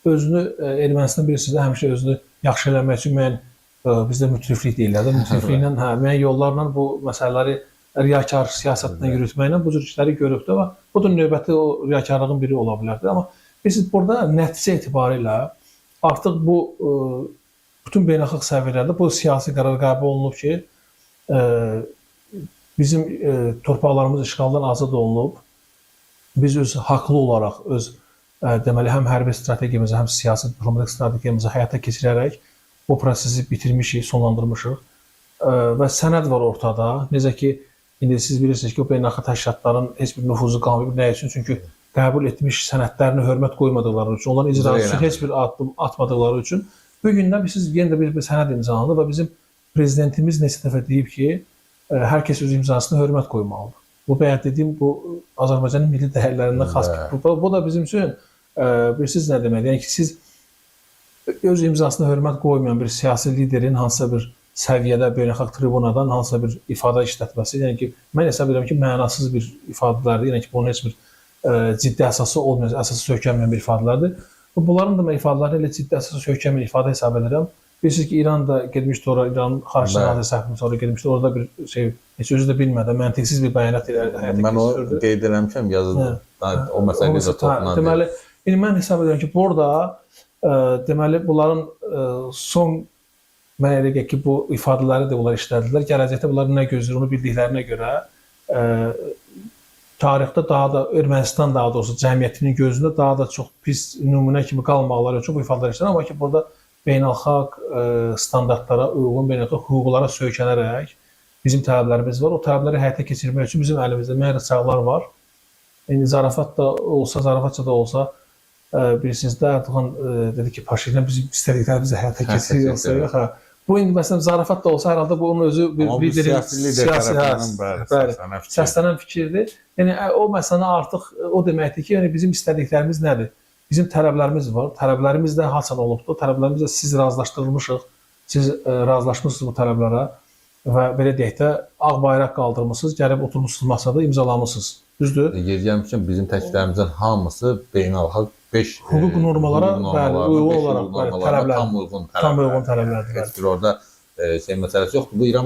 özünü Ermənistan bilirsiniz, həmişə özünü yaxşı eləmək üçün müəyyən bizdə mütriflik deyirlər də, mütrifliklə, müəyyən yollarla bu məsələləri riyakar siyasətlə yürütməklə bu cür işləri görübdür və bu da növbəti o riyakarlığın biri ola bilərdir. Amma biz burada nəticə etibarilə artıq bu bütün beynəlxalq səviyyələrdə bu siyasi qərar qəbul olunub ki, bizim torpaqlarımız işğaldan azad olunub, biz öz haqlı olaraq öz deməli həm hərbi strategiyamızı, həm siyasi diplomatik strategiyamızı həyata keçirərək bu prosesi bitirmişik, sonlandırmışıq və sənəd var ortada. Necə ki, indi siz bilirsiniz ki, o beynəlxalq təşkilatların heç bir nüfuzu qalmayıb. Nə üçün? Çünki qəbul etmiş sənədlərinə hörmət qoymadıqları üçün, onların icrası üçün heç bir addım atmadıqları üçün bu gündən siz yenə də bir sənəd imzalandı və bizim prezidentimiz neçə dəfə deyib ki, hər kəs öz imzasına hörmət qoymalıdır. Bu bəyan dediyim bu Azərbaycanın milli dəyərlərindən xas. Bu da bizim üçün bilirsiniz nə deməkdir? Yəni ki, siz öz imzasına hörmət qoymayan bir siyasi liderin hansısa bir səviyyədə beynəlxalq tribunadan hansısa bir ifadə işlətməsi, yəni ki, mən hesab edirəm ki, mənasız bir ifadələrdir. Yəni ki, bunun heç bir ciddi əsası olmayan, əsası söykənməyən bir ifadələrdir. Bunların da mən ifadələrini elə ciddi əsası söykənməyən ifadə hesab edirəm. Bilirsiniz ki, İran da getmişdi ora, İranın xarici naziri səhvini sonra getmişdi, orada bir şey, heç özü də bilmədən məntiqsiz bir bəyanat həyata keçirirdi. Mən o qeyd eləmişəm, yazıda o məsələyə də toxunan. Deməli, mən hesab edirəm ki, burada deməli, bunların son mən elə ki, bu ifadələri də bunlar işlədilər. Gələcəkdə bunlar nə gözləyir, onu bildiklərinə görə tarixdə daha da Ermənistan daha doğrusu cəmiyyətinin gözündə daha da çox pis nümunə kimi qalmaqları üçün bu ifadələr işlənir. Amma ki, burada beynəlxalq standartlara uyğun, beynəlxalq hüquqlara söykənərək bizim tələblərimiz var. O tələbləri həyata keçirmək üçün bizim əlimizdə müəyyən rıçaqlar var. Yəni zarafat da olsa, zarafatça da olsa bilirsiniz də Erdoğan dedi ki, Paşinyan bizim istədiklərimizi həyata keçiririk. Bu indi məsələn zarafat da olsa hər halda bu onun özü bir liderin siyasi səslənən fikirdir. Yəni o məsələ artıq o deməkdir ki, yəni bizim istədiklərimiz nədir? Bizim tələblərimiz var. Tələblərimiz də haçan olubdur. Tələblərimizlə siz razılaşdırılmışıq. Siz razılaşmışsınız bu tələblərə və belə deyək də ağ bayraq qaldırmışsınız, gəlib oturmuşsunuz masada, imzalamışsınız. Düzdür? Yergəmişəm bizim təkliflərimizin hamısı beynəlxalq 5 hüquq normalara uyğun olaraq tələblər, tam uyğun tələblərdir. Heç bir orada şey məsələsi yoxdur. Bu İran